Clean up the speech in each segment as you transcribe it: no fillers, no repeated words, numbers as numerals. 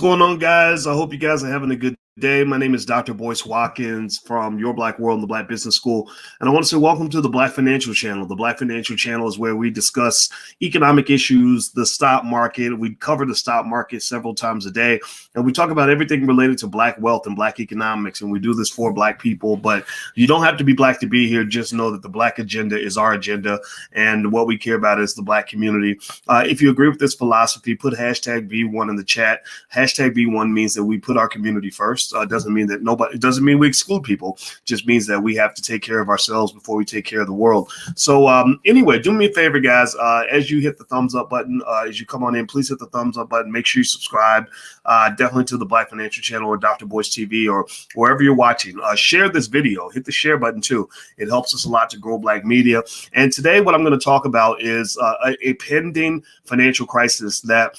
going on, guys? I hope you guys are having a good day. My name is Dr. Boyce Watkins from Your Black World and the Black Business School. And I want to say welcome to the Black Financial Channel. The Black Financial Channel is where we discuss economic issues, the stock market. We cover the stock market several times a day. And we talk about everything related to Black wealth and Black economics. And we do this for Black people. But you don't have to be Black to be here. Just know that the Black agenda is our agenda. And what we care about is the Black community. If you agree with this philosophy, put hashtag B1 in the chat. Hashtag B1 means that we put our community first. It doesn't mean that it doesn't mean we exclude people. It just means that we have to take care of ourselves before we take care of the world. So anyway, do me a favor, guys. As you hit the thumbs up button, as you come on in, please hit the thumbs up button. Make sure you subscribe definitely to the Black Financial Channel or Dr. Boyce TV or wherever you're watching. Share this video. Hit the share button too. It helps us a lot to grow Black media. And today what I'm going to talk about is a pending financial crisis that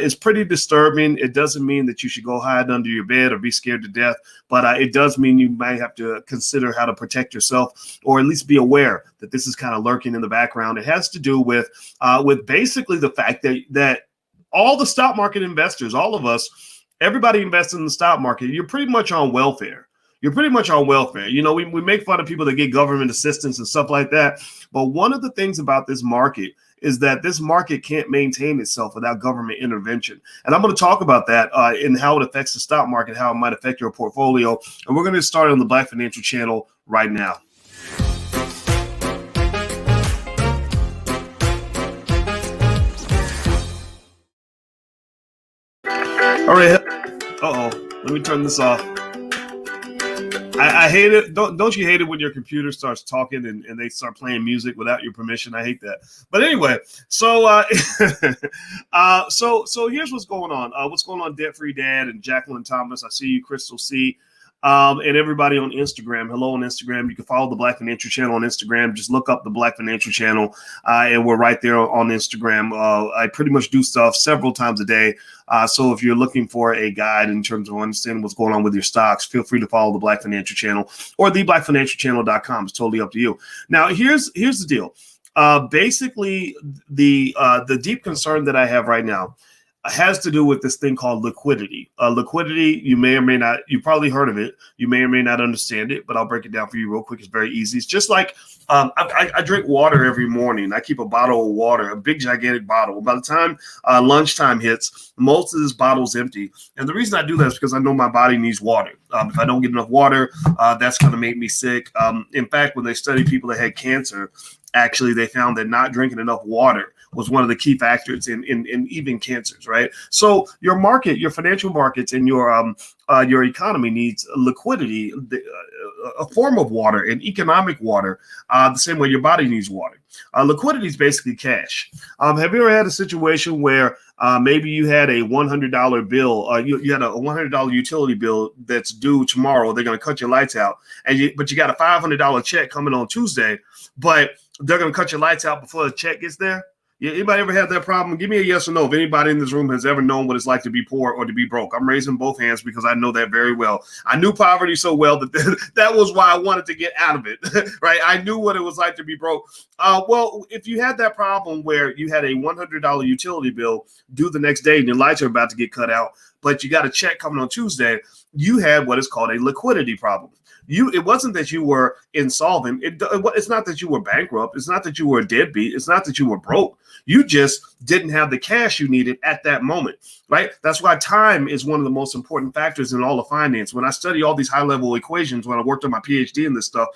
is pretty disturbing. It doesn't mean that you should go hide under your bed or be scared to death, but it does mean you might have to consider how to protect yourself, or at least be aware that this is kind of lurking in the background. It has to do with basically the fact that all the stock market investors, all of us, everybody invests in the stock market. You're pretty much on welfare. You're pretty much on welfare. You know, we make fun of people that get government assistance and stuff like that. But one of the things about this market is that this market can't maintain itself without government intervention. And I'm going to talk about that and how it affects the stock market, how it might affect your portfolio. And we're going to start on the Black Financial Channel right now. All right. Uh-oh. Let me turn this off. I hate it. Don't you hate it when your computer starts talking and they start playing music without your permission? I hate that. But anyway, so so here's what's going on. What's going on, Debt Free Dad and Jacqueline Thomas? I see you, Crystal C. And everybody on Instagram. Hello on Instagram. You can follow the Black Financial Channel on Instagram. Just look up the Black Financial Channel, and we're right there on Instagram. I pretty much do stuff several times a day. So if you're looking for a guide in terms of understanding what's going on with your stocks, feel free to follow the Black Financial Channel or theblackfinancialchannel.com. It's totally up to you. Now, here's the deal. Basically, the deep concern that I have right now has to do with this thing called liquidity. Liquidity, you may or may not, you've probably heard of it. You may or may not understand it, but I'll break it down for you real quick. It's very easy. It's just like I drink water every morning. I keep a bottle of water, a big, gigantic bottle. By the time lunchtime hits, most of this bottle's empty. And the reason I do that is because I know my body needs water. If I don't get enough water, that's going to make me sick. In fact, when they studied people that had cancer, actually, they found that not drinking enough water was one of the key factors in even cancers, right? So your market, your financial markets, and your economy needs liquidity, a form of water, an economic water, the same way your body needs water. Liquidity is basically cash. Have you ever had a situation where maybe you had a $100 bill, you had a $100 utility bill that's due tomorrow? They're going to cut your lights out, but you got a $500 check coming on Tuesday, but they're going to cut your lights out before the check gets there? Yeah, anybody ever had that problem? Give me a yes or no if anybody in this room has ever known what it's like to be poor or to be broke. I'm raising both hands because I know that very well. I knew poverty so well that that was why I wanted to get out of it, right? I knew what it was like to be broke. Well, if you had that problem where you had a $100 utility bill due the next day and your lights are about to get cut out, but you got a check coming on Tuesday, you had what is called a liquidity problem. It wasn't that you were insolvent. It's not that you were bankrupt. It's not that you were a deadbeat. It's not that you were broke. You just didn't have the cash you needed at that moment, right? That's why time is one of the most important factors in all of finance. When I study all these high-level equations, when I worked on my PhD in this stuff,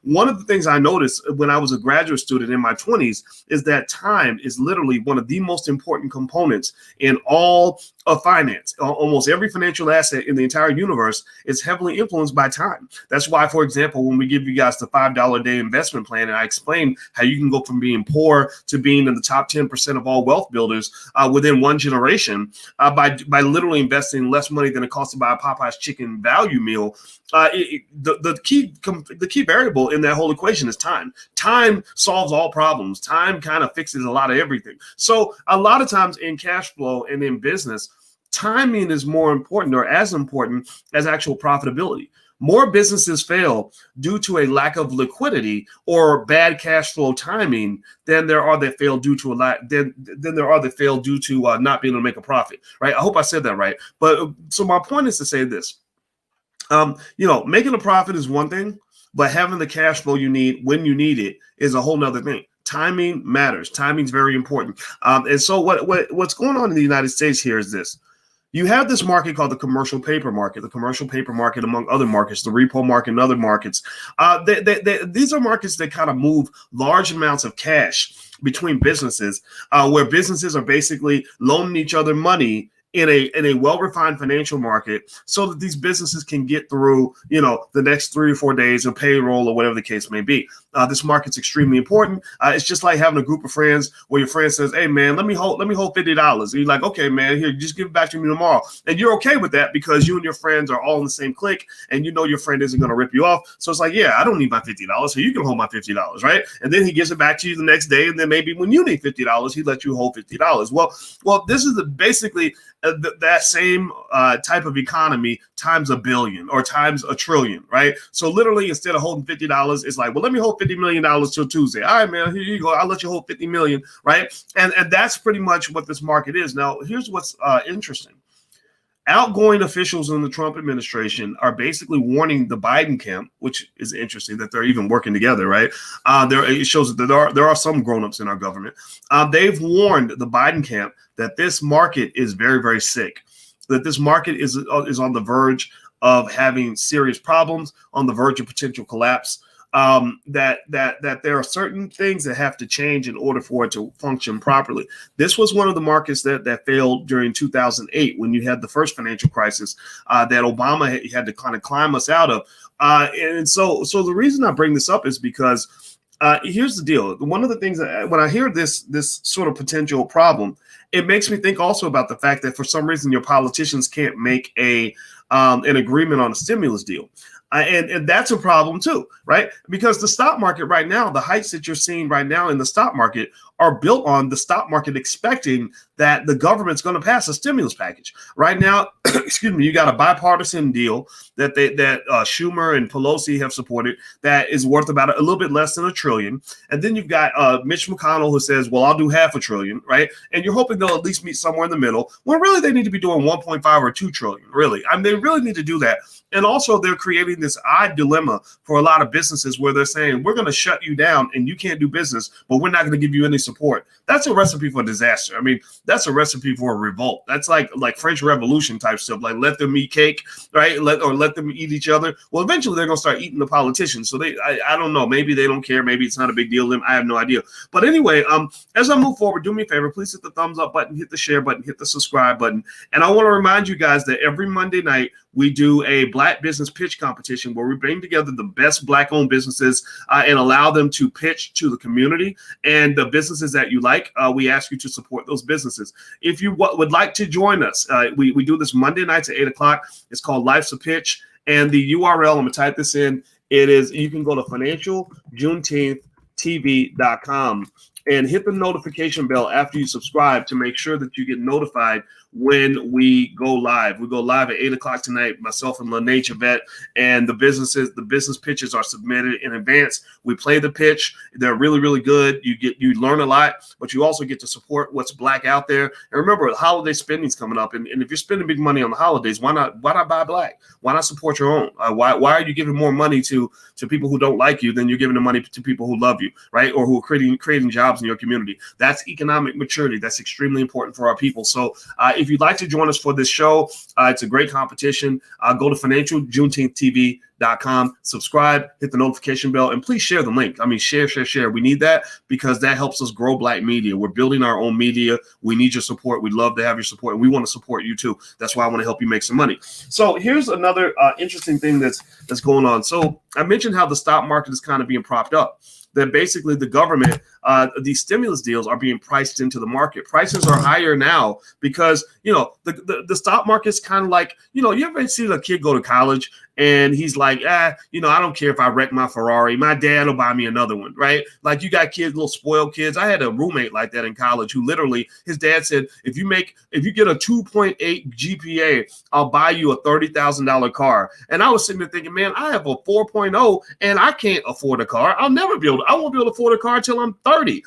one of the things I noticed when I was a graduate student in my 20s is that time is literally one of the most important components in all of finance. Almost every financial asset in the entire universe is heavily influenced by time. That's why, for example, when we give you guys the $5 a day investment plan, and I explain how you can go from being poor to being in the top 10% of all wealth builders within one generation by literally investing less money than it costs to buy a Popeye's chicken value meal. The key variable in that whole equation is time. Time solves all problems. Time kind of fixes a lot of everything. So a lot of times in cash flow and in business, timing is more important or as important as actual profitability. More businesses fail due to a lack of liquidity or bad cash flow timing than there are that fail due to not being able to make a profit. Right? I hope I said that right. But so my point is to say this: making a profit is one thing, but having the cash flow you need when you need it is a whole nother thing. Timing matters. Timing is very important. And so what's going on in the United States here is this. You have this market called the commercial paper market, among other markets, the repo market and other markets. These are markets that kind of move large amounts of cash between businesses, where businesses are basically loaning each other money in a well-refined financial market so that these businesses can get through, the next 3 or 4 days of payroll or whatever the case may be. This market's extremely important. It's just like having a group of friends where your friend says, "Hey man, let me hold $50." And you're like, "Okay, man, here, just give it back to me tomorrow." And you're okay with that because you and your friends are all in the same clique and you know your friend isn't going to rip you off. So it's like, yeah, I don't need my $50, so you can hold my $50, right? And then he gives it back to you the next day, and then maybe when you need $50, he lets you hold $50. Well, this is basically that same type of economy times a billion or times a trillion, right? So literally, instead of holding $50, it's like, well, let me hold $50 million till Tuesday. All right, man, here you go. I'll let you hold 50 million, right? And that's pretty much what this market is. Now, here's what's interesting. Outgoing officials in the Trump administration are basically warning the Biden camp, which is interesting that they're even working together, right? It shows that there are some grown-ups in our government. They've warned the Biden camp that this market is very, very sick, that this market is on the verge of having serious problems, on the verge of potential collapse. That there are certain things that have to change in order for it to function properly. This was one of the markets that failed during 2008 when you had the first financial crisis that Obama had to kind of climb us out of. And so the reason I bring this up is because here's the deal. One of the things that when I hear this sort of potential problem, it makes me think also about the fact that for some reason your politicians can't make an agreement on a stimulus deal. And that's a problem too, right? Because the stock market right now, the heights that you're seeing right now in the stock market are built on the stock market expecting that the government's going to pass a stimulus package. Right now, excuse me, you got a bipartisan deal that Schumer and Pelosi have supported that is worth about a little bit less than $1 trillion. And then you've got Mitch McConnell who says, well, I'll do $500 billion, right? And you're hoping they'll at least meet somewhere in the middle. Well, really, they need to be doing 1.5 or 2 trillion, really. I mean, they really need to do that. And also, they're creating this odd dilemma for a lot of businesses where they're saying, we're going to shut you down and you can't do business, but we're not going to give you any support. That's a recipe for disaster. I mean, that's a recipe for a revolt. That's like French Revolution type stuff, like let them eat cake, right? Let them eat each other. Well, eventually they're going to start eating the politicians. So I don't know. Maybe they don't care. Maybe it's not a big deal to them. I have no idea. But anyway, as I move forward, do me a favor. Please hit the thumbs up button, hit the share button, hit the subscribe button. And I want to remind you guys that every Monday night, we do a Black business pitch competition where we bring together the best Black-owned businesses and allow them to pitch to the community. And the businesses that you like, we ask you to support those businesses. If you would like to join us, we do this Monday nights at 8 o'clock. It's called Life's a Pitch. And the URL, I'm going to type this in. You can go to financialjuneteenth.tv.com and hit the notification bell after you subscribe to make sure that you get notified when we go live. We go live at 8 o'clock tonight, myself and Lene Chavette, and the business pitches are submitted in advance. We play the pitch. They're really, really good. You learn a lot, but you also get to support what's Black out there. And remember, holiday spending's coming up. And if you're spending big money on the holidays, why not buy Black? Why not support your own? Why are you giving more money to people who don't like you than you're giving the money to people who love you, right? Or who are creating jobs in your community? That's economic maturity. That's extremely important for our people. So if you'd like to join us for this show, it's a great competition. Go to financialjuneteenth.tv.com, subscribe, hit the notification bell, and please share the link. I mean, share. We need that because that helps us grow Black media. We're building our own media. We need your support. We'd love to have your support, and we want to support you too. That's why I want to help you make some money. So here's another interesting thing that's going on. So I mentioned how the stock market is kind of being propped up. That basically the government, these stimulus deals are being priced into the market. Prices are higher now because, the stock market's kind of like, you ever see a kid go to college and he's like, I don't care if I wreck my Ferrari. My dad will buy me another one, right? Like you got kids, little spoiled kids. I had a roommate like that in college who literally, his dad said, if you get a 2.8 GPA, I'll buy you a $30,000 car. And I was sitting there thinking, man, I have a 4.0 and I can't afford a car. I won't be able to afford a car until I'm 30.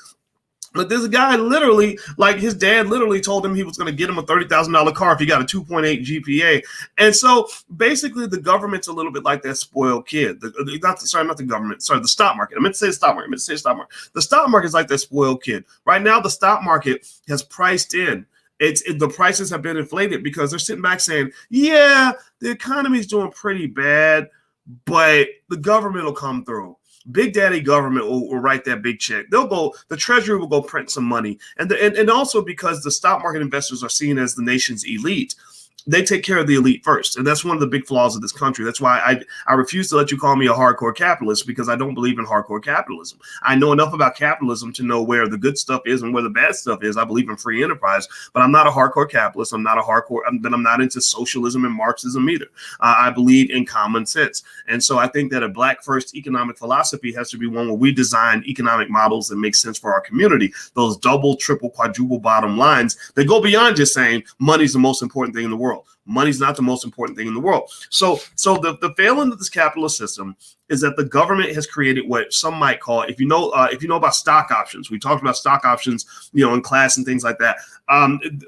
But this guy literally, like his dad literally told him he was going to get him a $30,000 car if he got a 2.8 GPA. And so basically the government's a little bit like that spoiled kid. The stock market. I meant to say the stock market. The stock market is like that spoiled kid. Right now, the stock market has priced in. The prices have been inflated because they're sitting back saying, yeah, the economy is doing pretty bad, but the government will come through. Big Daddy government will write that big check. The Treasury will go print some money. And also because the stock market investors are seen as the nation's elite, they take care of the elite first. And that's one of the big flaws of this country. That's why I refuse to let you call me a hardcore capitalist, because I don't believe in hardcore capitalism. I know enough about capitalism to know where the good stuff is and where the bad stuff is. I believe in free enterprise, but I'm not a hardcore capitalist. I'm not into socialism and Marxism either. I believe in common sense. And so I think that a Black first economic philosophy has to be one where we design economic models that make sense for our community. Those double, triple, quadruple bottom lines that go beyond just saying money's the most important thing in the world. Money's not the most important thing in the world. So the failing of this capitalist system is that the government has created what some might call, if you know about stock options, we talked about stock options, in class and things like that.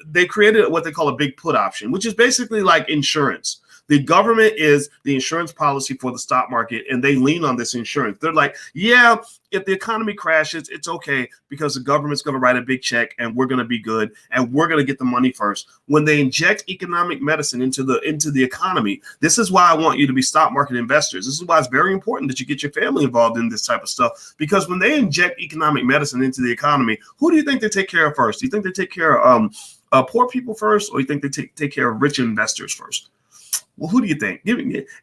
They created what they call a big put option, which is basically like insurance. The government is the insurance policy for the stock market, and they lean on this insurance. They're like, yeah, if the economy crashes, it's okay because the government's going to write a big check and we're going to be good and we're going to get the money first. When they inject economic medicine into the economy, this is why I want you to be stock market investors. This is why it's very important that you get your family involved in this type of stuff, because when they inject economic medicine into the economy, who do you think they take care of first? Do you think they take care of poor people first, or do you think they take care of rich investors first? Well, who do you think?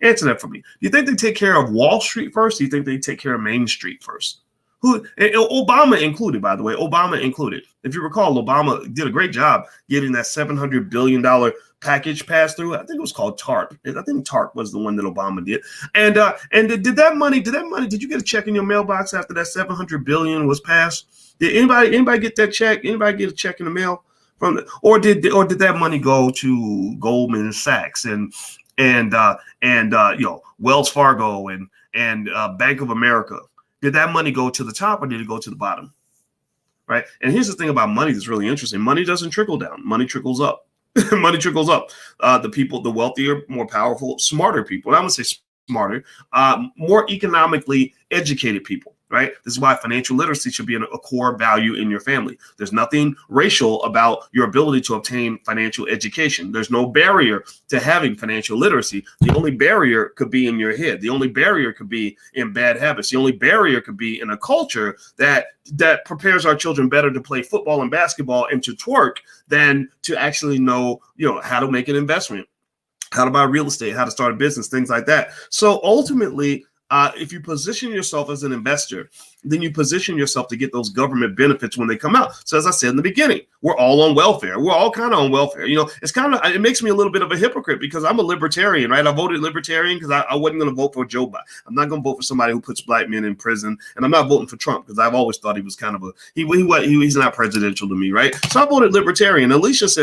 Answer that for me. Do you think they take care of Wall Street first? Do you think they take care of Main Street first? Obama included, by the way. Obama included. If you recall, Obama did a great job getting that $700 billion package passed through. I think it was called TARP. I think TARP was the one that Obama did. And did you get a check in your mailbox after that $700 billion was passed? Did anybody get that check? Anybody get a check in the mail? Or did that money go to Goldman Sachs and Wells Fargo and Bank of America? Did that money go to the top or did it go to the bottom? Right. And here's the thing about money that's really interesting. Money doesn't trickle down. Money trickles up. Money trickles up. The wealthier, more powerful, smarter people. I would say smarter, more economically educated people. Right. This is why financial literacy should be a core value in your family. There's nothing racial about your ability to obtain financial education. There's no barrier to having financial literacy. The only barrier could be in your head. The only barrier could be in bad habits. The only barrier could be in a culture that prepares our children better to play football and basketball and to twerk than to actually know, how to make an investment, how to buy real estate, how to start a business, things like that. So ultimately, if you position yourself as an investor, then you position yourself to get those government benefits when they come out. So as I said in the beginning, we're all on welfare. We're all kind of on welfare. It makes me a little bit of a hypocrite because I'm a libertarian, right? I voted libertarian because I wasn't going to vote for Joe Biden. I'm not going to vote for somebody who puts Black men in prison. And I'm not voting for Trump because I've always thought he was kind of he's not presidential to me, right? So I voted libertarian. Alicia's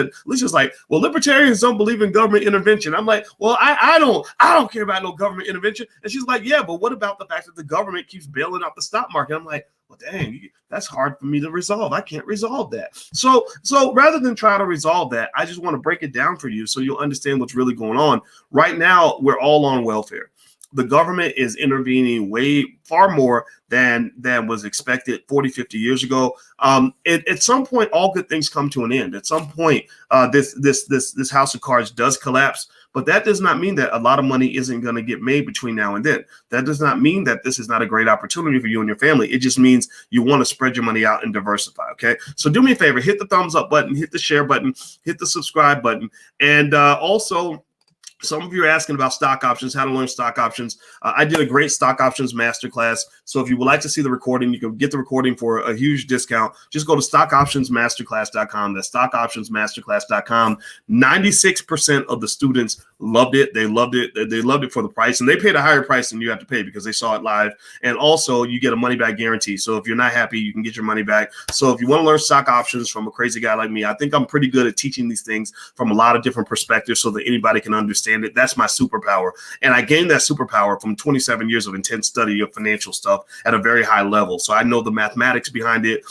like, well, libertarians don't believe in government intervention. I'm like, well, I don't care about no government intervention. And she's like, yeah, but what about the fact that the government keeps bailing out the stock market? I'm like, well, dang, that's hard for me to resolve. I can't resolve that. So rather than try to resolve that, I just want to break it down for you so you'll understand what's really going on. Right now, we're all on welfare. The government is intervening far more than was expected 40, 50 years ago. At some point, all good things come to an end. At some point, this house of cards does collapse. But that does not mean that a lot of money isn't going to get made between now and then. That does not mean that this is not a great opportunity for you and your family. It just means you want to spread your money out and diversify. Okay. So do me a favor, hit the thumbs up button, hit the share button, hit the subscribe button. And also, Some of you are asking about stock options, how to learn stock options. I did a great stock options masterclass. So if you would like to see the recording, you can get the recording for a huge discount. Just go to stockoptionsmasterclass.com. That's stockoptionsmasterclass.com. 96% of the students loved it. They loved it. They loved it for the price, and they paid a higher price than you have to pay because they saw it live. And also you get a money back guarantee. So if you're not happy, you can get your money back. So if you want to learn stock options from a crazy guy like me, I think I'm pretty good at teaching these things from a lot of different perspectives so that anybody can understand it. That's my superpower. And I gained that superpower from 27 years of intense study of financial stuff at a very high level. So I know the mathematics behind it.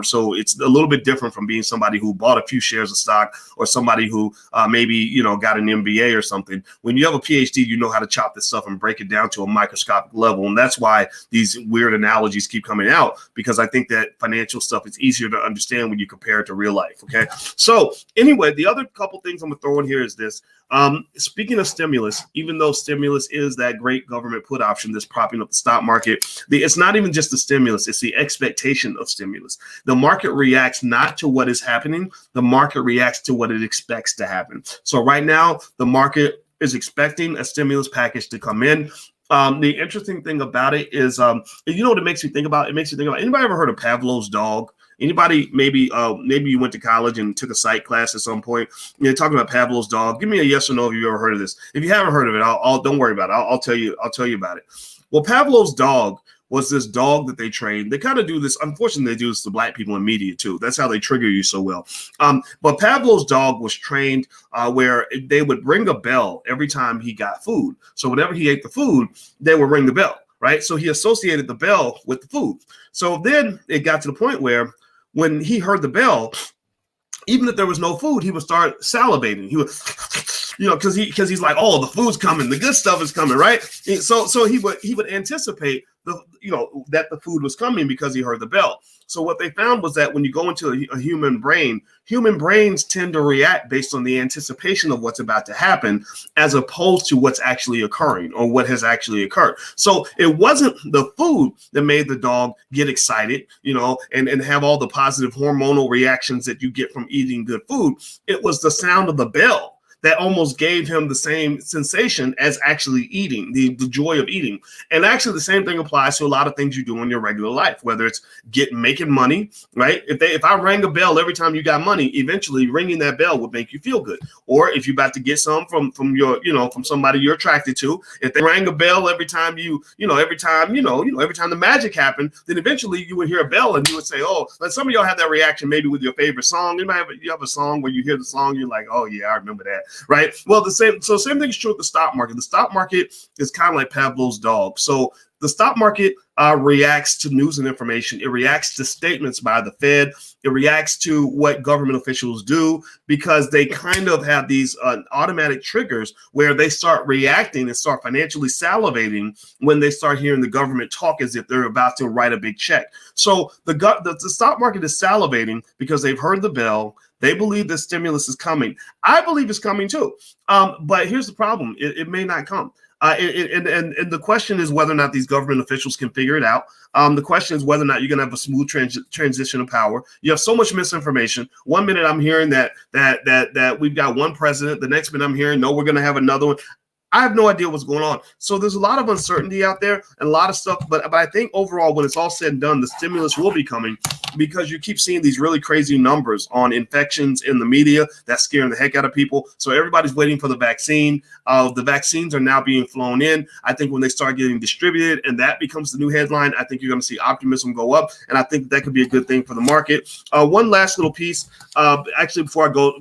So it's a little bit different from being somebody who bought a few shares of stock or somebody who maybe, got an MBA or something. When you have a PhD, you know how to chop this stuff and break it down to a microscopic level. And that's why these weird analogies keep coming out, because I think that financial stuff is easier to understand when you compare it to real life. Okay. So anyway, the other couple things I'm going to throw in here is this. Speaking of stimulus, even though stimulus is that great government put option that's propping up the stock market, it's not even just the stimulus, it's the expectation of stimulus. The market reacts not to what is happening, the market reacts to what it expects to happen. So right now, the market is expecting a stimulus package to come in. The interesting thing about it is, you know what it makes you think about? It makes you think about, anybody ever heard of Pavlov's dog? Anybody, maybe you went to college and took a psych class at some point. You're talking about Pavlov's dog. Give me a yes or no if you've ever heard of this. If you haven't heard of it, I'll don't worry about it. I'll tell you about it. Well, Pavlov's dog was this dog that they trained. They kind of do this. Unfortunately, they do this to black people in media too. That's how they trigger you so well. But Pavlov's dog was trained where they would ring a bell every time he got food. So whenever he ate the food, they would ring the bell, right? So he associated the bell with the food. So then it got to the point where when he heard the bell, even if there was no food, he would start salivating. He would, because he's like, oh, the food's coming, the good stuff is coming, right? So he would anticipate that the food was coming because he heard the bell. So what they found was that when you go into a human brain, human brains tend to react based on the anticipation of what's about to happen, as opposed to what's actually occurring or what has actually occurred. So it wasn't the food that made the dog get excited, and have all the positive hormonal reactions that you get from eating good food. It was the sound of the bell that almost gave him the same sensation as actually eating, the joy of eating. And actually the same thing applies to a lot of things you do in your regular life, whether it's making money, right? If I rang a bell every time you got money, eventually ringing that bell would make you feel good. Or if you're about to get some from from somebody you're attracted to, if they rang a bell every time every time the magic happened, then eventually you would hear a bell and you would say, oh, like some of y'all have that reaction maybe with your favorite song. You have a song where you hear the song, you're like, oh yeah, I remember that. Right. Well, same thing is true with the stock market. The stock market is kind of like Pavlov's dog. So the stock market reacts to news and information. It reacts to statements by the Fed. It reacts to what government officials do, because they kind of have these automatic triggers where they start reacting and start financially salivating when they start hearing the government talk as if they're about to write a big check. So the stock market is salivating because they've heard the bell. They believe the stimulus is coming. I believe it's coming too. But here's the problem. It may not come. And the question is whether or not these government officials can figure it out. The question is whether or not you're going to have a smooth transition of power. You have so much misinformation. One minute I'm hearing that we've got one president. The next minute I'm hearing, no, we're going to have another one. I have no idea what's going on. So there's a lot of uncertainty out there and a lot of stuff. But I think overall, when it's all said and done, the stimulus will be coming, because you keep seeing these really crazy numbers on infections in the media. That's scaring the heck out of people. So everybody's waiting for the vaccine. The vaccines are now being flown in. I think when they start getting distributed and that becomes the new headline, I think you're going to see optimism go up. And I think that could be a good thing for the market. One last little piece, actually, before I go,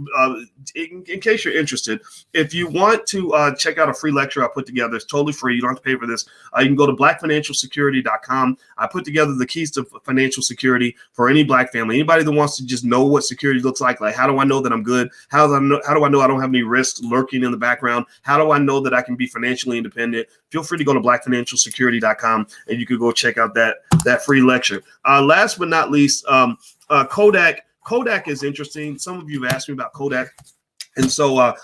in case you're interested, if you want to check out a free lecture I put together, it's totally free. You don't have to pay for this. You can go to blackfinancialsecurity.com. I put together the keys to financial security for any black family. Anybody that wants to just know what security looks like how do I know that I'm good? How do I know I don't have any risks lurking in the background? How do I know that I can be financially independent? Feel free to go to blackfinancialsecurity.com and you could go check out that free lecture. Last but not least, Kodak. Kodak is interesting. Some of you have asked me about Kodak. And so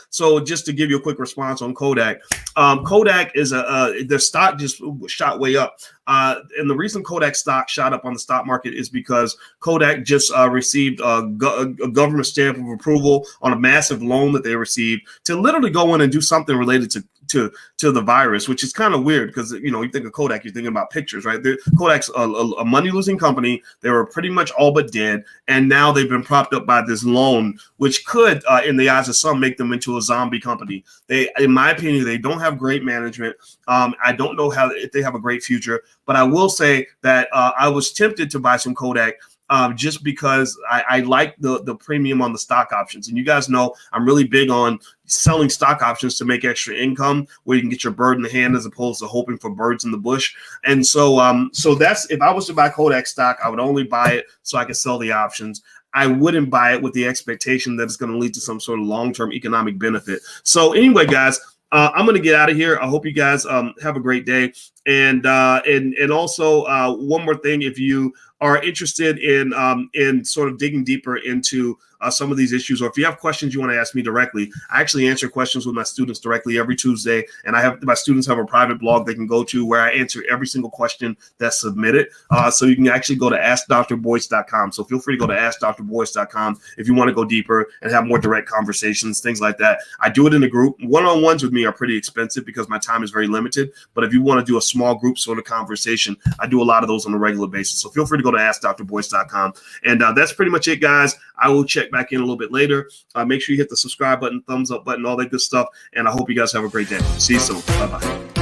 just to give you a quick response on Kodak, Kodak is the stock just shot way up. And the reason Kodak stock shot up on the stock market is because Kodak just received a government stamp of approval on a massive loan that they received to literally go in and do something related to the virus, which is kind of weird because, you know, you think of Kodak, you're thinking about pictures, right? Kodak's a money-losing company. They were pretty much all but dead, and now they've been propped up by this loan, which could, in the eyes of some, make them into a zombie company. They, in my opinion, they don't have great management. I don't know if they have a great future, but I will say that I was tempted to buy some Kodak. Just because I like the premium on the stock options. And you guys know I'm really big on selling stock options to make extra income where you can get your bird in the hand as opposed to hoping for birds in the bush. And so that's, if I was to buy Kodak stock, I would only buy it so I could sell the options. I wouldn't buy it with the expectation that it's going to lead to some sort of long-term economic benefit. So anyway, guys, I'm going to get out of here. I hope you guys have a great day. And also one more thing, if you are interested in sort of digging deeper into some of these issues, or if you have questions you want to ask me directly, I actually answer questions with my students directly every Tuesday, and my students have a private blog they can go to where I answer every single question that's submitted. So you can actually go to AskDrBoyce.com. So feel free to go to AskDrBoyce.com if you want to go deeper and have more direct conversations, things like that. I do it in a group. One-on-ones with me are pretty expensive because my time is very limited. But if you want to do a small group sort of conversation, I do a lot of those on a regular basis. So feel free to go to AskDrBoyce.com. And that's pretty much it, guys. I will check back in a little bit later. Make sure you hit the subscribe button, thumbs up button, all that good stuff. And I hope you guys have a great day. See you soon. Bye-bye.